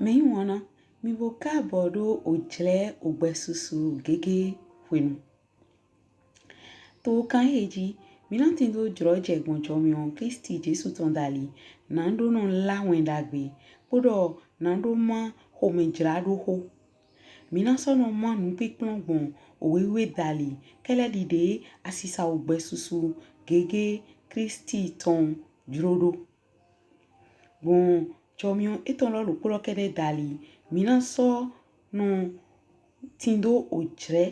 Me wana mi boka bodo ojle ogbesusu gege wenu. To kan heji mi non tindo droje gbonjo mi on Kristi Jesu tondali nando non la wendagbe podo nando ma homenjrado ho. Mi non sono ma nupi klongbon owewe dali kele dide asisa ogbesusu gege Kristi ton drodo. Bon chomion etọn lo kuro kede dali mina so no tindo ojre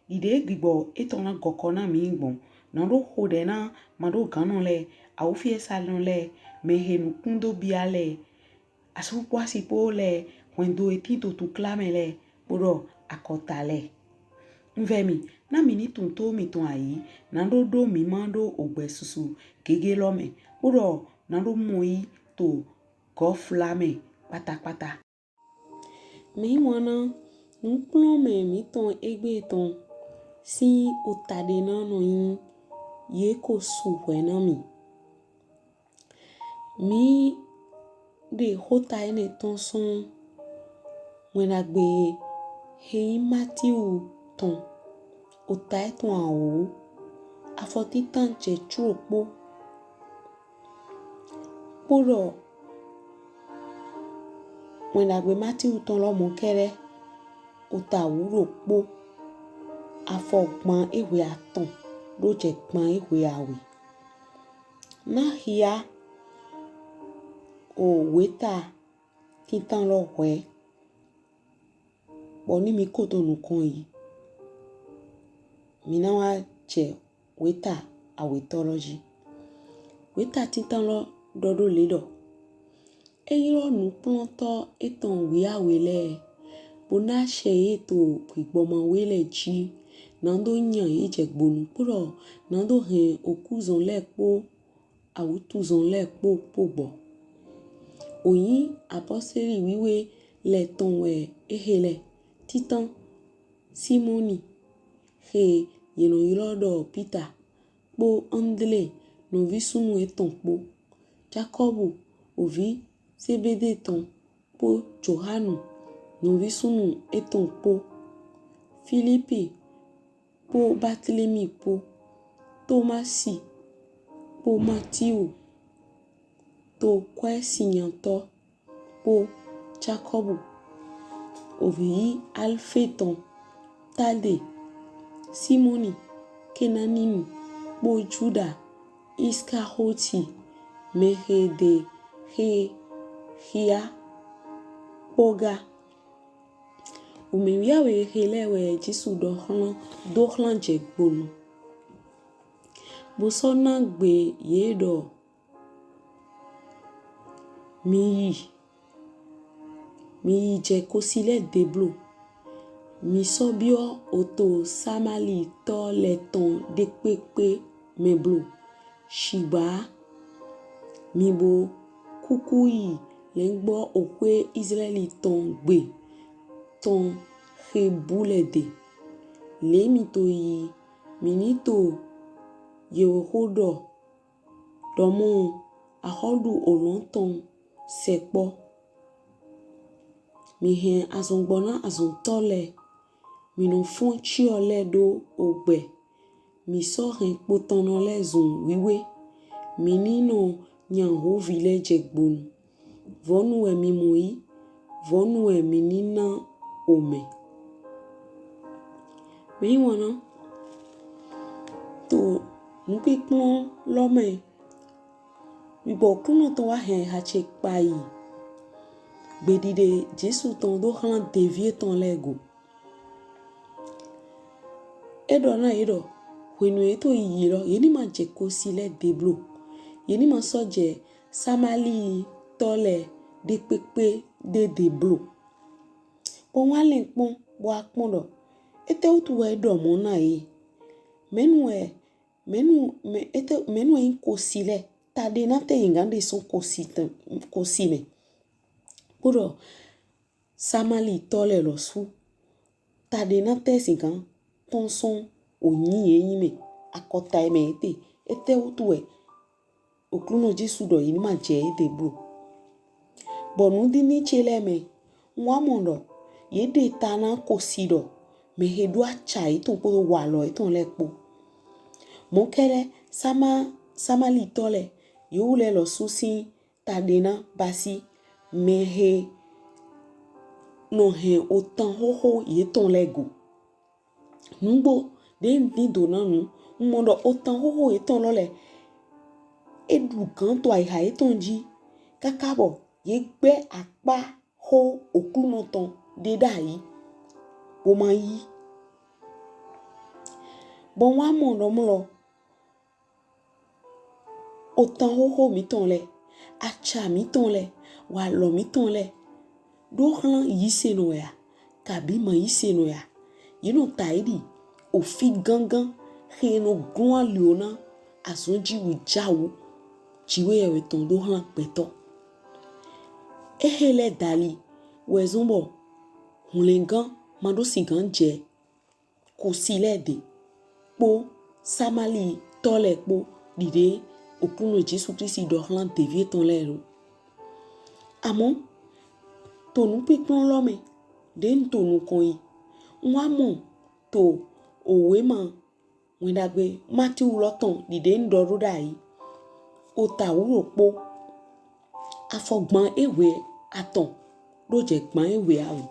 ide gbigbọ etọn na gokona mi ngbon na ro hode na mado ganon le aovi salon le mehe nukundo biale asupwa sipo le wendo etito tu klame le podo akota le nvemi na mini tunto mi ton ayi na do mi mando ogbesusu gege lome podo na do moi to go flame pátápátá. Mi wana nuplome mi ton egbe ton si otade na no yin ye ko Suwhena mi. Mi de hota ene ton son wenagbe hei Matiu ton otai ton awo afoti tan che chuopo podo wenagbe Matiu ton lo mo kere ota wuro po afogban ewe aton do je gban ewe awe na hia o weta titan lo hwe boni mi koto nukon yi mi na wa je weta awetology weta titan lo dodo ledo eyiro nuplọntọ etọn wiawe le bona she eto gbigbọ mawe le ji nando nyan jẹbonu podo nando hen okúzọ lẹpo awutuzòn lẹpo pogbo Oyín apostoli wiwe le ton ehele titan simoni he yeno yirodo Peter po andle no visunu etọn po Jacobu Ovi sebede ton po Johanu no visunu etọn po Philippi po Barthélemy po Tomasi po Matiu to kwe sinyanto po Jacobu Ovi Alphéton Tade Simoni Kenaninu po Juda Iskahọti mẹhe de hia poga wiawe helewe Jesu dohlan jẹbonu bosona gbe yedo mi je kosile deblo mi sobio oto samali to leton depepe meblo Ṣigba mi bo kukuyi lẹngbọ owhé Islaeli ton gbe ton hebulede lemi to yi minito yehodo dọmọ ahodu olonton sekpo mihe azongbona azontole mino fon chiole do ogbe mi so hen potono le zon wiwe minino nyan hovi le jẹbonu vonu mi moi vonu minina ome mi wana to nupi klon lome bibo Oklunọ to wa hen hache pai gbedide Jesu ton do hlan devie ton lego edo na edo wenu eto yiro yeni ma je kosile deblo yeni ma soje samali tole de pepe de deblo bon wale pon bo akpon do ete utu we dọmọ na e menu en kosile tade na te ngande son kosime podo samali tole lo su tade na te singan tonson Oyín yime akota eme ete utu we Oklunọ Jesu do yini ma je deblo bonu di ni chele me Wamondo, ye de tana kosido, me he do acha iton po walo iton lẹpo. Monkele samali tole, yule lo susi tadena basi, me he no he otan hoho yeton lego. Nungbo, de ni donanu, mondo otan hoho yeton lole. Edu kanto aiha yeton ji, kakabo, ye gbe akpa ho Oklunọ È de dayi, omayi. Bon wa mondo mlo, otan hoho miton le, acha miton le, walo miton le, do hlan yise no ya, kabi ma yise no ya, yino taidi, ofi gangan, heno grua liona, asonji wujawu, jiwe ya weton do hlan peto. Ehele dali, wezombo, hulengan, mando sigan je, kosile de, po, samali, tole po, dide, Oklunọ Jesu Christi do hlan devie ton lero. Amon, tonu pekon lome, den tonu konyi, wamon, to, owhé man, wendagbe, MATIU.30 dide ndoru dayi, ota wuro po, afogban ewe aton, doje gban ewe awi.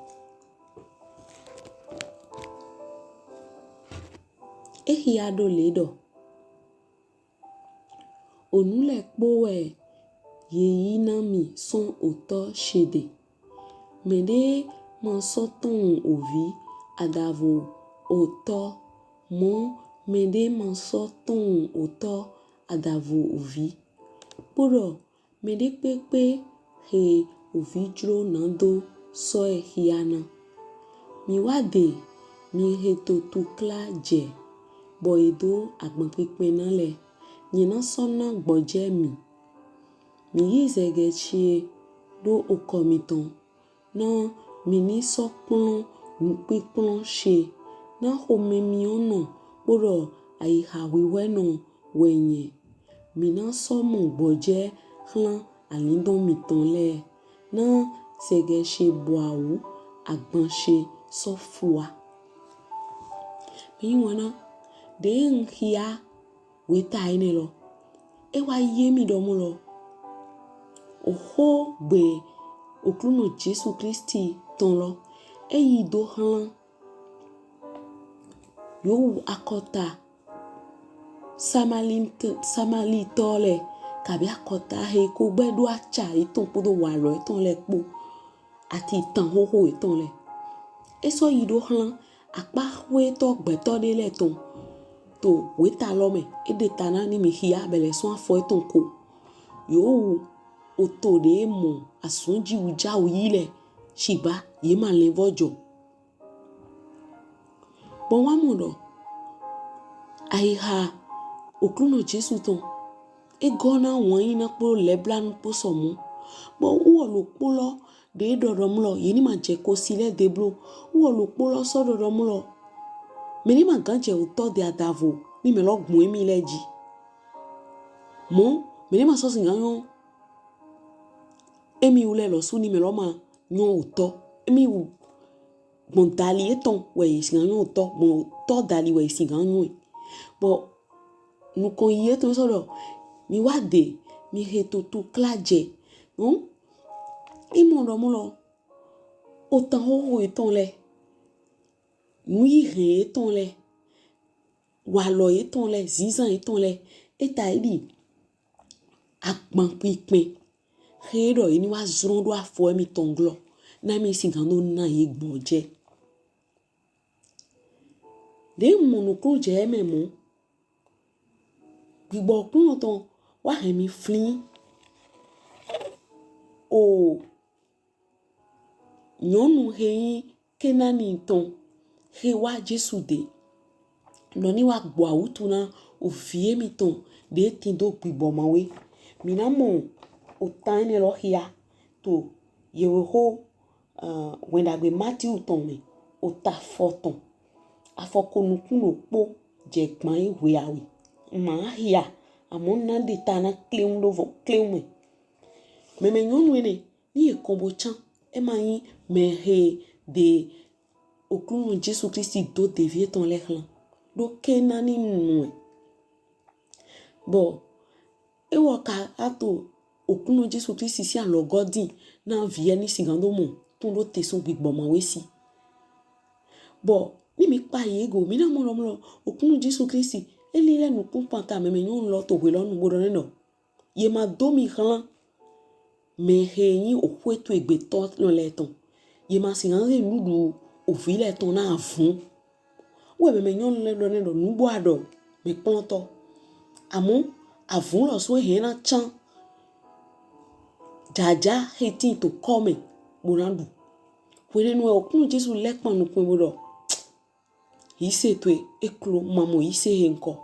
Ehi ado ledo. Onú lẹpo yeyi nami son auteur shede. Mede man soton ovi adavo auteur mon mede man soton auteur adavo ovi. Podọ mede pepe he ovi jro nado so hiana. Mi wade mi he to tukla je. Boedo agban pepe na le. Nyina sona gboje mi. Mi yizege chie do okomiton. Na mini sokpon nukpekpon she. Na home mi ono podọ aiha wiweno wenye. Mina somo gboje hlan alindon miton le. Na sege she boawu agban she sofua. Mi wana de nhia weta ine lo. Ewa yemi domo lo. Oho be Oklunọ Jesu Christi ton lo. Eyi do hlan. Yo akota. Samali tole. Kabi akota he ko gbedo acha iton podo walo iton lẹpo. Ati tan hoho iton le. Eso yi do hlan. Akpa we to gbeto de le ton. To weta lome. Ede tana ni mi hiya bele son afo iton ko. Yo oto de mo asonji uja uyile. Ṣigba ye man lenvojo. Bon wa mondo. Aiha Oklunọ Jesu ton. E gona wanyi na po leblan po somo. Bon uwo lo polo de dodomlo yeni ma je ko sile deblo. Uwo lo polo so dodomlo. Meni ma ganje auteur de adavo. Mi me lo gmo emi leji. Mon, meni ma so singanyo. Emi ule lo su ni me lo ma nyon auteur. Emi u bon dali eton we singanyo auteur. Bon auteur dali we singanyo. Bon, nou kon ye ton so do. Mi wade, mi he to klaje. Non? Imo do mo lo. Otan hoho eton le. Nou yi re eton le. Walo eton le, zizan eton le. Eta idi. Akban pikpen. Redo ini wa zron do afo mi tonglo. Na mi singano na ye gboje. De mon je me mon. Gbigbọ Oklunọ È wa hemi flin. O nyonu heyin kenani ton. He wa Jesu de. Noni wa gbo awutuna ovie mi ton de tindo gbigbọ mawe. Mina mo otan ne lo hia to yewe ho wendagbe MATIU ton me ota foton. Afokonukun po je gban ewe awi. Ma hia amon na de tana kleun do vo kleun me. Meme nyonu ene ni e kombo chan emayi mẹhe de Oklunọ Jesu Christi do devie ton lehlan do kenani nue bo ewo ka ato Oklunọ Jesu Christi si an logodi na vie ni sigando mo ton do teson gbigbọ mawe si bo ni mi pa yego mi na mo lo Oklunọ Jesu Christi eli le nu kun panta me nyon lo to we lo nu bodo no ye ma do mi hlan mẹhe yin okwe to egbe to lo le ton ye ma sigando nudu Ovi le ton na avun we me nyon le do ne do nu bo ado me plonto amo avun lo Suwhena chan jaja heti to come bonandu wene no Oklunọ Jesu le pan no kun bodo ise to eklo mamo ise henko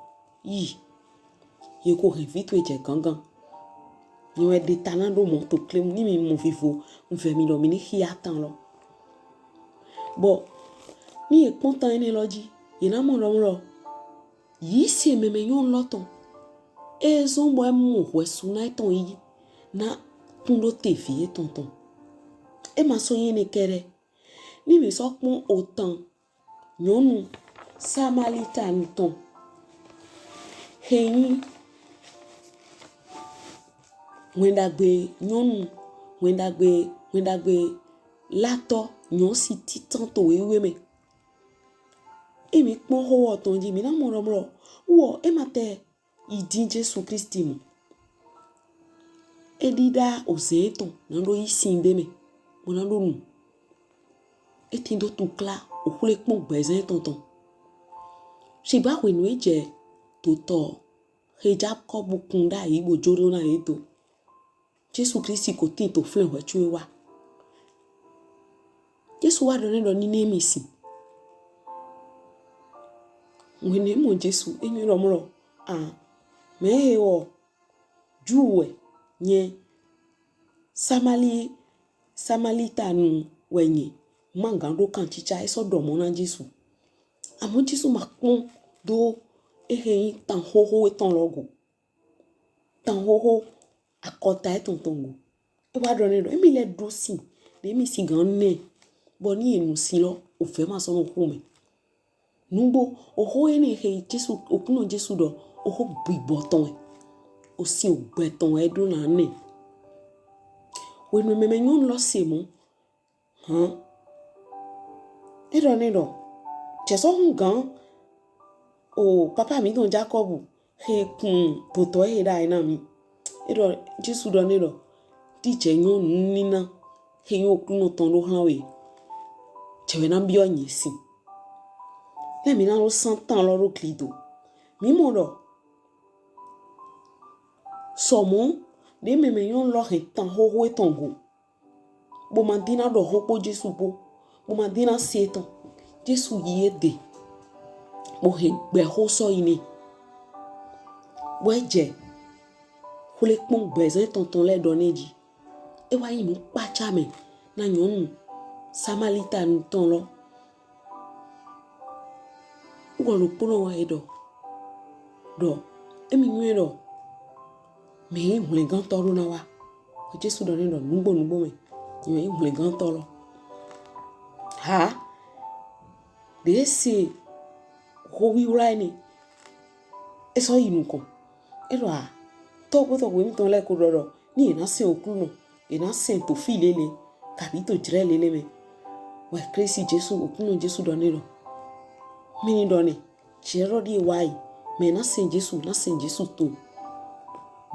yi ye ko revito je gangan ni we de tanando mo to claim ni mi mo vivo nfe mi lo mi ni hia tan lo bo mi e content ene loji ye na mo lo yi se me yon loton e zon bo mo we suna ton yi na pundo te vie tonton e ma so yin ne kere ni mi so pon otan nyonu samalita nton heyin wendagbe nyonu wendagbe lato nyon si titan to wewe me e mi pon ho oton ji mi na mo lo wo e ma te idin Jesu Christi mo edida ozeton nando isinde me mo nando nu etindo tu kla okule pon gbezen tonton Ṣigba we nu eje to to hejab ko bukunda ibo joro na eto Jesu Christi ko tin to flen we chuwe wa Jesu wa do ni nemi si wene mo Jesu enyi lo mo mẹhe o juwe nye samalita nu wenye mangando kan chicha eso dọmọ na Jesu amo Jesu ma pon do ehe tan hoho eton logo tan hoho akota etontongo e wa do ne do emi le do si de mi si gan ne bo ni enu si lo o fe ma so no ku me nugbo oho ene he Jesu Oklunọ Jesu do oho gbigbọ ton o si o gbe ton e do na ne we no me nyon lo se mo e do ne do Jesu gan o papa mi don Jacob he kun toto e da ina mi e do Jesu do ne do ti je nyon nina he yo Oklunọ ton lo hlan we chewe na bi onyi si le mi na lo santan lo ro klido mi mo do somo de me yon lo he tan ho etongo bo mandina do hopo Jesu bo mandina seton Jesu yi ede bo he gbe ho so ini bo eje kule pon gbezen tonton le do neji e wa yi mu pacha me na nyonu samalita nton lo wo lo pono wa edo do emi nwe do me hule gan toro na wa Jesu do ne do nugbo me me hule gan toro ha de se ho wi ura ni eso yinu kon e do to we mi ton le ko do ni na se Oklunọ e na se to filele kabi to jire lele me we Christ Jesu Oklunọ Jesu do ne do mini do ne chero di wai me na se Jesu to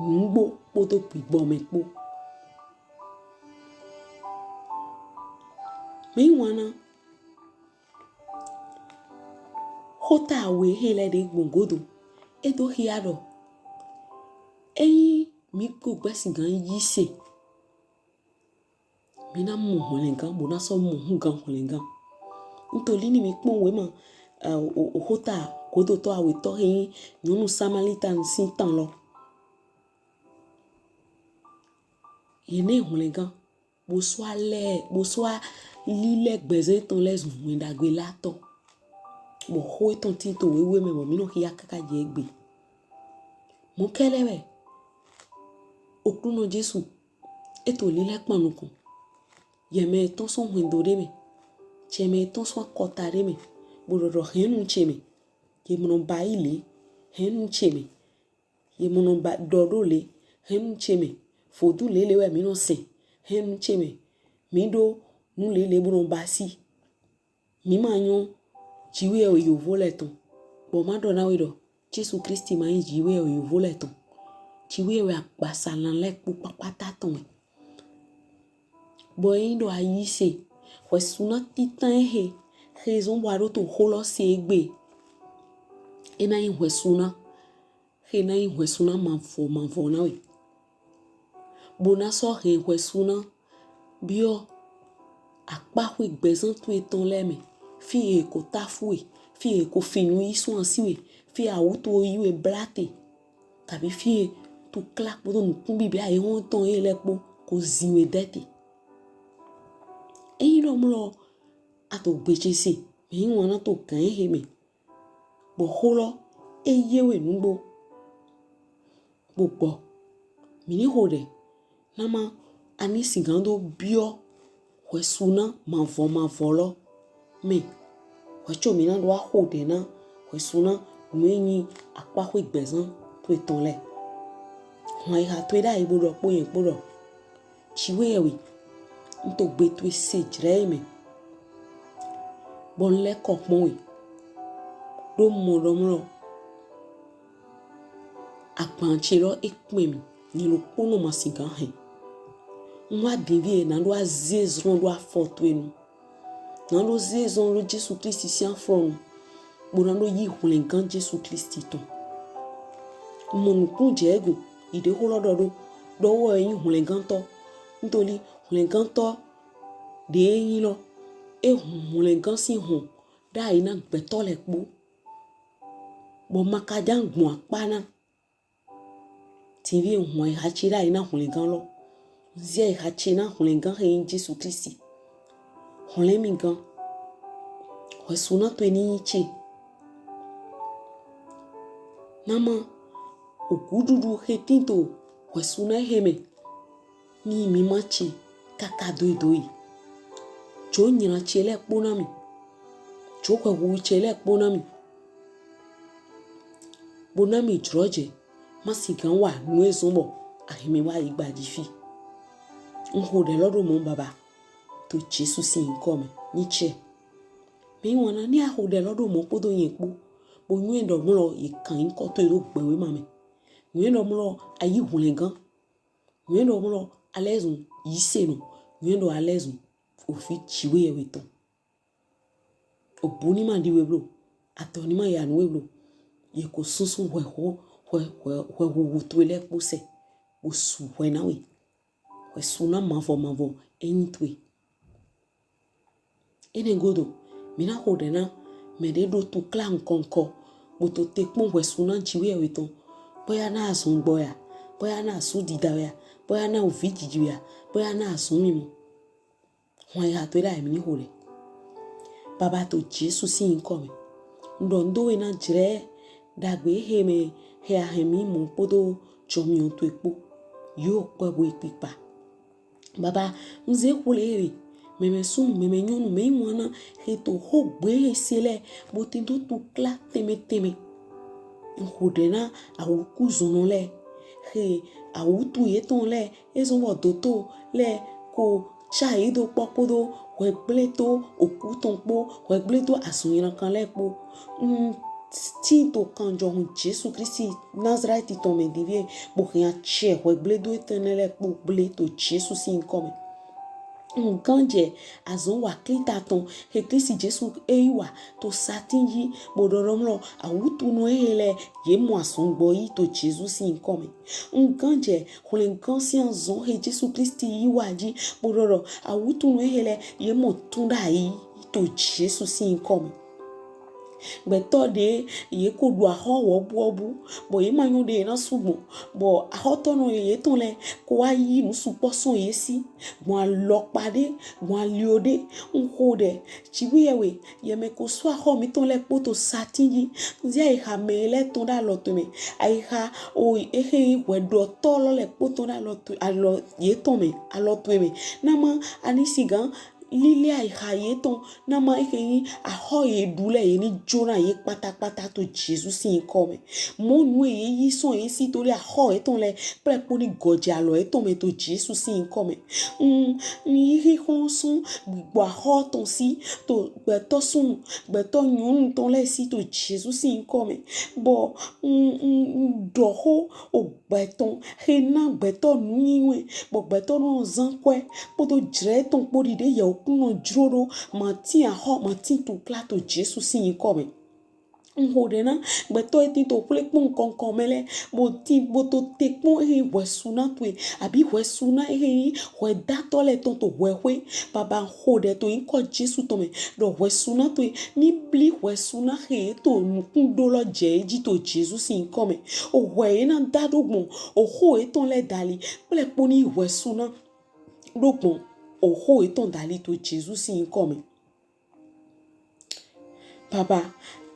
ngbo poto gbigbọ me po me wana hota we hele de gbongodo edo hiado eyi mi ko gbesi gan yise mi na mo holengan bo na so mo gan holengan ntoli ni mi pon we ma hota kodo to awe to hin nyonu samalita nsin tan lo yene holengan bo swa lile gbeze ton les wendagbe lato bo ho ton tin to wewe me bo mi no hiya kaka je egbe mo kelewe Oklunọ Jesu eto lile panu kon yeme etọn son hwendo me cheme etọn son kota me bororo henu cheme ye mono ba ile henu cheme ye mono ba dodo le henu cheme fodu le we mi no se henu cheme mi do nu le bono ba si mi manyo jiwe o yovo le ton bo ma do na we do Jesu Christi ma jiwe o yovo le ton jiwe we apasalan le pupa pata ton bo yin do ayise we suna titan he raison boiro to holo se egbe ena yin we suna he na yin we suna manfo na we bona so he we suna bio akpa we gbezan tu etan le me fi e ko tafue fi e ko finu isu ansiwe fi awuto yiwe blate tàbí fi to clap bo no kun bibi ayi won ton e lepo ko ziwe dete eyin lo mu lo ato gbeje si mi won na to kan he me bo holo eyewe nugbo gbogbo mi ni hore na ma ani sigando bio we suna manfo lo me we cho mi na do hode na we suna mwenyi akpa we gbezan to etan le won ha to da ibo ro po yen po ro chiwe ewe nto gbe to se jire me bon le kokpon we do mo ro mo apanche lo ekpe mi ni lo pono masigan he nwa bibi na do azezron do afoto enu na do zezon lo Jesu Christi si anfon bona do yi hulengan Jesu Christi ton mon kunje ego ide holo do wo yin hulengan to ntoli hulengan to de yin lo e hulengan si hon da ina gbeto le po bo makaja ngbon apana TV hon ha chira ina hulengan lo zia ha china hulengan he Jesu Christi hulemi gan we suna to ni chi mama okududu hetinto we suna heme ni mi machi kaka doidoi jo nyina chele pona mi jo kwa wu chele pona mi bonami droje masigan wa nu ezonbo ahimi wa igbaji fi nho de lodo mo baba to Jesu si nko me niche mi wona ni aho de lodo mo podo yen po bo nyu endo mo lo ikan nko to ero gbewe mame nyu endo mo lo ayi hulengan nyu endo mo lo alezun yise no nyu endo alezun ofi chiwe ewe ton obuni ma di weblo atoni ma ya nu weblo ye ko susu we to le pose o Suwhena we suna manfo entwe ene godo mina hodena me de do to clan konko mo to te pon we suna chiwe ewe ton boya na asun gboya boya na asu didawe boya na ovi jijiwe boya na asun mimo won ya to da mi hore baba to Jesu si nko me ndo we na jire dagbe heme he ahemi mo podo chomi on to epo yo pebo ipipa baba nze kulere meme sun meme nyonu me mwana he to ho gbe sele botindo to kla teme nhodena awukuzọ le he awutu eton le ezon wodoto le ko chaido popodo wegleto okutonpo wegleto asunyiran kan lepo ti to kanjo hun Jesu Christi Nazareth to me divie bo ria che wegledo etenele po bleto Jesu sin come nganje azon wa klita ton he Christi Jesu eiwa to satinji bodoromlo awutu no ele ye mo asongbo yi to Jesu sin come nganje hulen conscience he Jesu Christi yiwaji bodoro awutu no ele ye mo tunda yi to Jesu sin come beto de ye ko do aho wo bu bo ye manyo de na subo bo aho to no ye ton le ko ayi nu supo son ye si mo lo pade mo liode nko de chiwiyewe ye me ko so aho mi ton le poto satinji nzi ai ha me le ton da lo to me ai ha o ehe we do to lo le poto da lo to alo ye ton me alo to me na ma anisigan lili ai ha ye ton na ma ehe aho ye dule ye ni jona ye pata to Jesus si come mo nu ye yi son ye si to le aho e ton le pre po ni goje alo e ton me to Jesus si come ni hi honson gbo aho ton si to gbeto sun gbeto nyun ton le si to Jesus si come bo doho o gbeton he na gbeto nuiwe bo gbeto no zan kwe po to jre ton po de ye Oklunọ jroro mati aho mati to klato Jesus si come nhodena gbeto eti to plekpon konkon mele bo ti bo to tekpon he wesuna to abi wesuna he we dato le ton to wewe baba hode to inko Jesus to me do wesuna to ni bli wesuna he to nukundo lo jeji to Jesus si come o we na dadogbon o ho eton le dali plekpon ni wesuna dogbon o ho eton dali to Jesus si come baba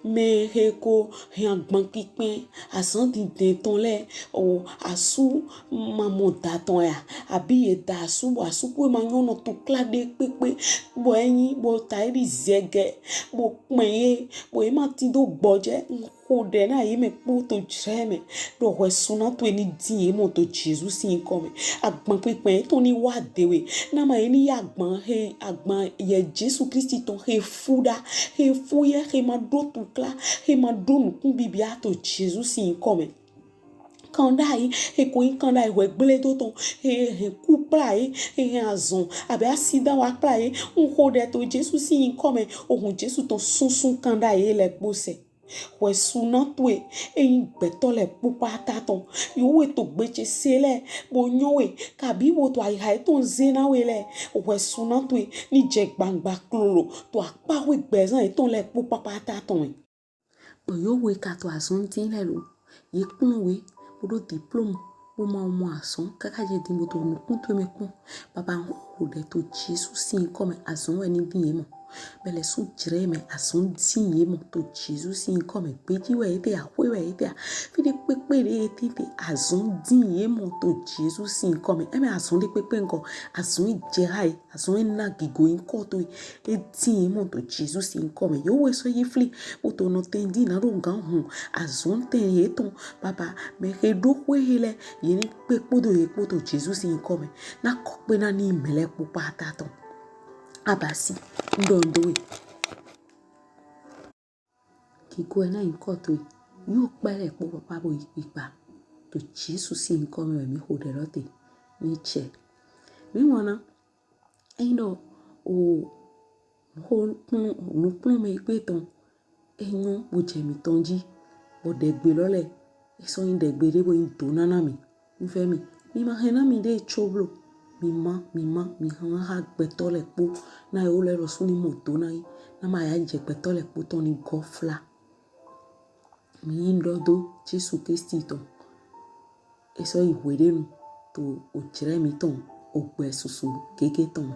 me heko hiangban kikpen asan di ton le o asu mamo daton ya abi e da asu po ma nyono to klade pepe bo eyin bo tairi zege bo penye bo e ma ti do gboje ko de na yi me po to jeme do wesuna to ni din e mo to Jesus si come agban pepe to ni wa dewe na ma eni agban he agban ye Jesus Christ ton he fuda he fuye he ma do to kla he ma do nu bibia to Jesus si come kandai he ko kandai we gbele to ton he ku plai he azon abi accident wa plai un de to Jesus si come ohun Jesus ton sunsun kandai le gbose we suna tue beto le pupa taton yo we to gbeche sele bo nyowe kabi wo to ai ha ton zena we le we suna tue ni je gbangba klolo to apa we gbezan ton le pupa taton bo yo we ka to asun tin le lo ye kun we bo diplôme bo ma mo asun kaka je dimbo to nu kun to me kun baba ho de to Jesus si come asun we ni bi mo bele su jire me asun tin ye mo to Jesus si come peji we ite a we ite a fi de pepe de ite asun din ye mo to Jesus si come e me asun de pepe nko asun je hai asun na gigo nko to e tin ye mo to Jesus si come yo we so ye fli o to no tendi na ro gan hun asun ten ye ton baba me he do we hele ye ni pepo do ye po to Jesus si come na ko pe na ni mele pupa taton abasi ndondowe kiko na inkoto yo pele po papa bo ipa to Jesus si nkome mi hoderote ni che mi wona endo o ho nu pon me pe ton enyo bo je mi tonji bo de gbe lole eso yin de gbe de bo yin to nana mi nfe mi ma hena mi de choblo mi han ha gbeto le po na yo le rosu ni moto na yi na ma ya je gbeto le po ton ni gofla mi ndodo Jesus Christ ton eso iwede nu to o jire mi ton o gbe susu gege ton